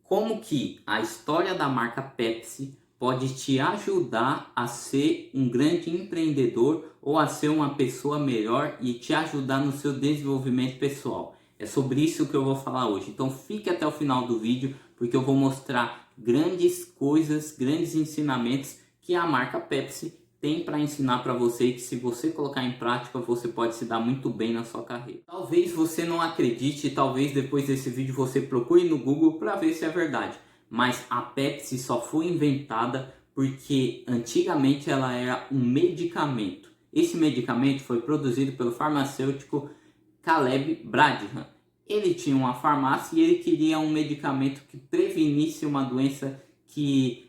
como que a história da marca Pepsi pode te ajudar a ser um grande empreendedor ou a ser uma pessoa melhor e te ajudar no seu desenvolvimento pessoal. É sobre isso que eu vou falar hoje. Então fique até o final do vídeo, porque eu vou mostrar grandes coisas, grandes ensinamentos que a marca Pepsi tem para ensinar para você e que, se você colocar em prática, você pode se dar muito bem na sua carreira. Talvez você não acredite, talvez depois desse vídeo você procure no Google para ver se é verdade, mas a Pepsi só foi inventada porque antigamente ela era um medicamento. Esse medicamento foi produzido pelo farmacêutico Caleb Bradham. Ele tinha uma farmácia e ele queria um medicamento que prevenisse uma doença que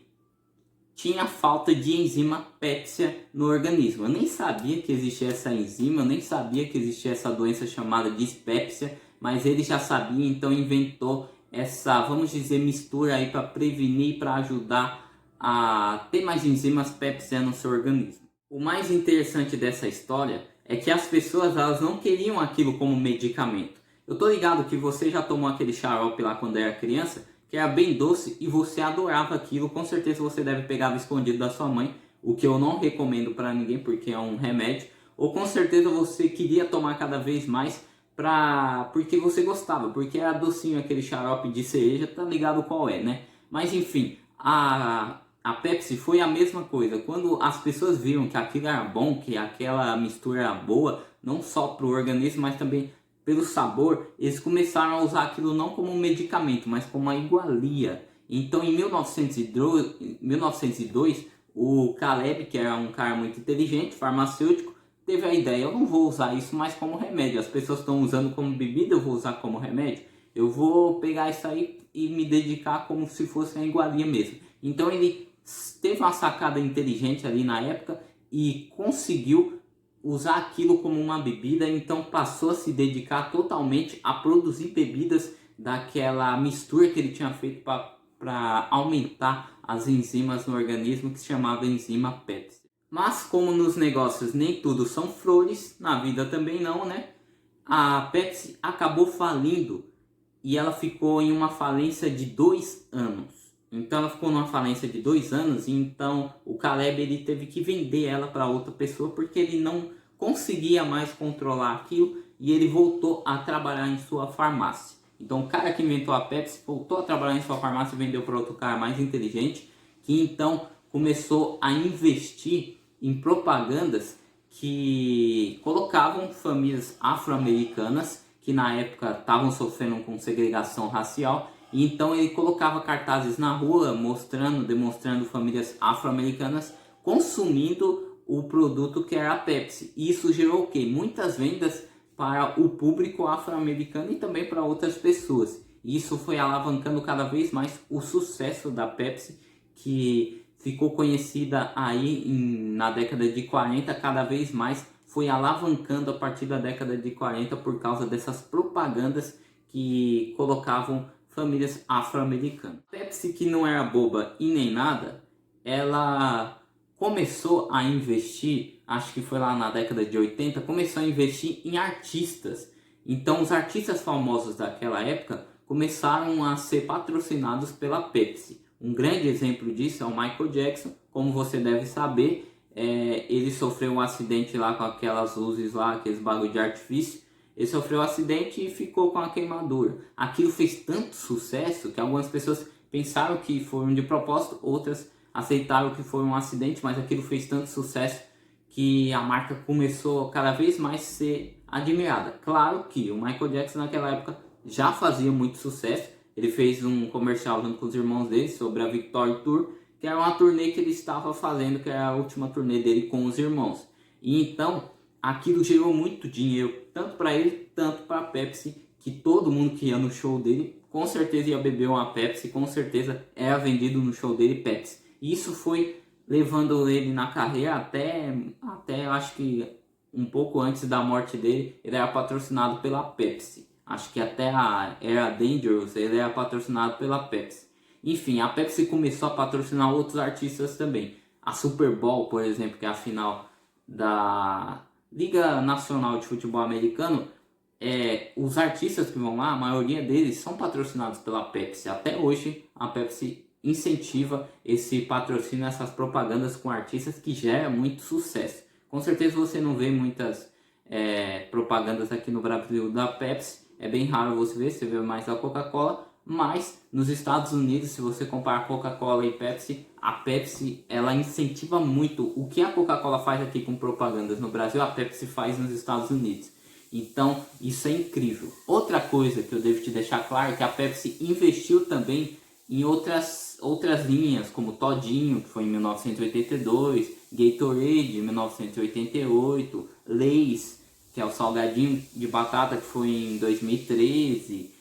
tinha falta de enzima pépsia no organismo. Eu nem sabia que existia essa enzima, eu nem sabia que existia essa doença chamada dispépsia, mas ele já sabia, então inventou essa, vamos dizer, mistura aí para prevenir, para ajudar a ter mais enzimas pépsia no seu organismo. O mais interessante dessa história é que as pessoas, elas não queriam aquilo como medicamento. Eu tô ligado que você já tomou aquele xarope lá quando era criança, que era bem doce e você adorava aquilo. Com certeza você deve pegar escondido da sua mãe, o que eu não recomendo para ninguém porque é um remédio. Ou com certeza você queria tomar cada vez mais porque você gostava, porque era docinho aquele xarope de cereja, tá ligado qual é, né? Mas enfim, a Pepsi foi a mesma coisa. Quando as pessoas viram que aquilo era bom, que aquela mistura era boa, não só para o organismo, mas também pelo sabor, eles começaram a usar aquilo não como um medicamento, mas como uma iguaria. Então em 1902, o Caleb, que era um cara muito inteligente, farmacêutico, teve a ideia: eu não vou usar isso mais como remédio, as pessoas estão usando como bebida, eu vou usar como remédio, eu vou pegar isso aí e me dedicar como se fosse uma iguaria mesmo. Então ele teve uma sacada inteligente ali na época e conseguiu usar aquilo como uma bebida, então passou a se dedicar totalmente a produzir bebidas daquela mistura que ele tinha feito para aumentar as enzimas no organismo, que se chamava enzima Pepsi. Mas como nos negócios nem tudo são flores, na vida também não, né? A Pepsi acabou falindo e ela ficou em uma falência de 2 anos. Então ela ficou numa falência de 2 anos e então o Caleb ele teve que vender ela para outra pessoa porque ele não conseguia mais controlar aquilo e ele voltou a trabalhar em sua farmácia. Então o cara que inventou a Pepsi voltou a trabalhar em sua farmácia e vendeu para outro cara mais inteligente, que então começou a investir em propagandas que colocavam famílias afro-americanas que na época estavam sofrendo com segregação racial. E então ele colocava cartazes na rua demonstrando famílias afro-americanas consumindo o produto que era a Pepsi. E isso gerou o quê? Muitas vendas para o público afro-americano e também para outras pessoas. E isso foi alavancando cada vez mais o sucesso da Pepsi, que ficou conhecida aí na década de 40, cada vez mais foi alavancando a partir da década de 40 por causa dessas propagandas que colocavam famílias afro-americanas. Pepsi, que não era boba e nem nada, ela começou a investir, acho que foi lá na década de 80, começou a investir em artistas. Então os artistas famosos daquela época começaram a ser patrocinados pela Pepsi. Um grande exemplo disso é o Michael Jackson. Como você deve saber, ele sofreu um acidente lá com aquelas luzes lá, aqueles bagulho de artifício. Ele sofreu um acidente e ficou com a queimadura. Aquilo fez tanto sucesso que algumas pessoas pensaram que foram de propósito, outras aceitaram que foi um acidente, mas aquilo fez tanto sucesso que a marca começou cada vez mais a ser admirada. Claro que o Michael Jackson naquela época já fazia muito sucesso. Ele fez um comercial junto com os irmãos dele sobre a Victory Tour, que era uma turnê que ele estava fazendo, que era a última turnê dele com os irmãos. E então aquilo gerou muito dinheiro, tanto para ele, tanto para a Pepsi, que todo mundo que ia no show dele, com certeza ia beber uma Pepsi, com certeza era vendido no show dele Pepsi. E isso foi levando ele na carreira até eu acho que um pouco antes da morte dele, ele era patrocinado pela Pepsi. Acho que até a era Dangerous ele era patrocinado pela Pepsi. Enfim, a Pepsi começou a patrocinar outros artistas também. A Super Bowl, por exemplo, que é a final da Liga Nacional de Futebol Americano, os artistas que vão lá, a maioria deles são patrocinados pela Pepsi. Até hoje a Pepsi incentiva esse patrocínio, essas propagandas com artistas, que gera muito sucesso. Com certeza você não vê muitas propagandas aqui no Brasil da Pepsi, é bem raro você vê mais a Coca-Cola, mas nos Estados Unidos, se você comparar Coca-Cola e Pepsi, a Pepsi ela incentiva muito. O que a Coca-Cola faz aqui com propagandas no Brasil, a Pepsi faz nos Estados Unidos. Então isso é incrível. Outra coisa que eu devo te deixar claro é que a Pepsi investiu também em outras linhas, como Todinho, que foi em 1982, Gatorade, em 1988, Lay's, que é o salgadinho de batata, que foi em 2013,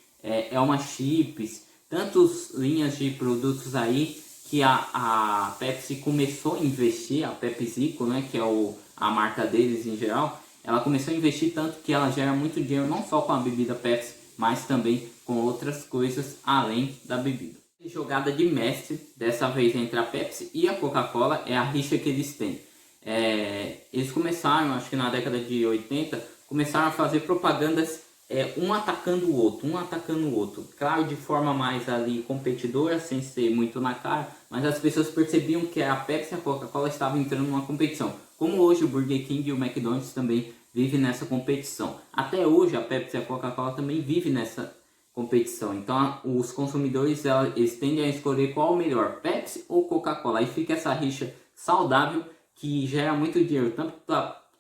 Elma Chips, tantas linhas de produtos aí que a Pepsi começou a investir, a PepsiCo, né, que é a marca deles em geral, ela começou a investir tanto que ela gera muito dinheiro não só com a bebida Pepsi, mas também com outras coisas além da bebida. Jogada de mestre, dessa vez entre a Pepsi e a Coca-Cola, é a rixa que eles têm. Eles começaram, acho que na década de 80, começaram a fazer propagandas um atacando o outro, claro, de forma mais ali competidora, sem ser muito na cara, mas as pessoas percebiam que a Pepsi e a Coca-Cola estavam entrando numa competição, como hoje o Burger King e o McDonald's também vivem nessa competição. Até hoje a Pepsi e a Coca-Cola também vivem nessa competição, então os consumidores eles tendem a escolher qual é o melhor, Pepsi ou Coca-Cola, aí fica essa rixa saudável que gera muito dinheiro,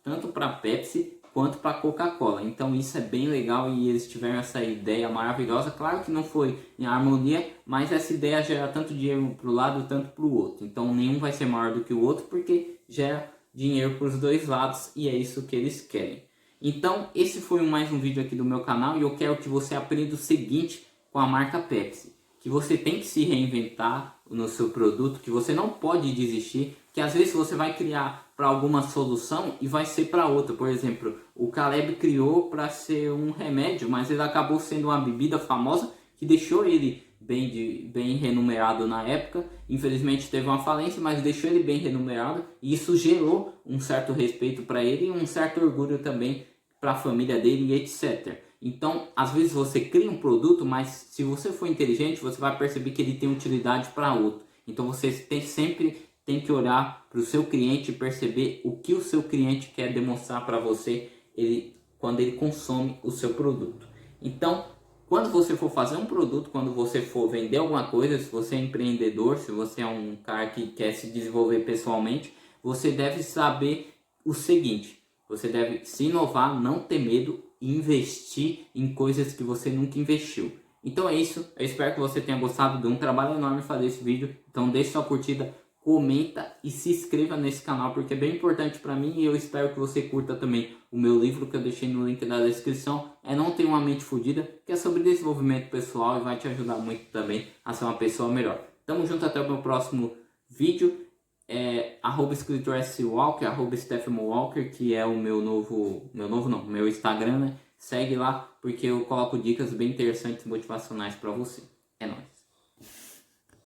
tanto para Pepsi quanto para Coca-Cola. Então isso é bem legal e eles tiveram essa ideia maravilhosa. Claro que não foi em harmonia, mas essa ideia gera tanto dinheiro para o lado tanto para o outro. Então nenhum vai ser maior do que o outro porque gera dinheiro para os dois lados e é isso que eles querem. Então esse foi mais um vídeo aqui do meu canal e eu quero que você aprenda o seguinte com a marca Pepsi. Que você tem que se reinventar no seu produto, que você não pode desistir, que às vezes você vai criar para alguma solução e vai ser para outra. Por exemplo, o Caleb criou para ser um remédio, mas ele acabou sendo uma bebida famosa que deixou ele bem remunerado na época. Infelizmente teve uma falência, mas deixou ele bem remunerado e isso gerou um certo respeito para ele e um certo orgulho também para a família dele e etc. Então, às vezes você cria um produto, mas se você for inteligente, você vai perceber que ele tem utilidade para outro. Então, você sempre tem que olhar para o seu cliente e perceber o que o seu cliente quer demonstrar para você quando ele consome o seu produto. Então, quando você for fazer um produto, quando você for vender alguma coisa, se você é empreendedor, se você é um cara que quer se desenvolver pessoalmente, você deve saber o seguinte: você deve se inovar, não ter medo e investir em coisas que você nunca investiu. Então é isso, eu espero que você tenha gostado, deu um trabalho enorme fazer esse vídeo, então deixe sua curtida, comenta e se inscreva nesse canal porque é bem importante para mim e eu espero que você curta também o meu livro que eu deixei no link da descrição, Não Ter Uma Mente Fodida, que é sobre desenvolvimento pessoal e vai te ajudar muito também a ser uma pessoa melhor. Tamo junto, até o meu próximo vídeo. @escritor S. Walker, @Stephen Walker, que é o meu Instagram, né? Segue lá porque eu coloco dicas bem interessantes e motivacionais para você.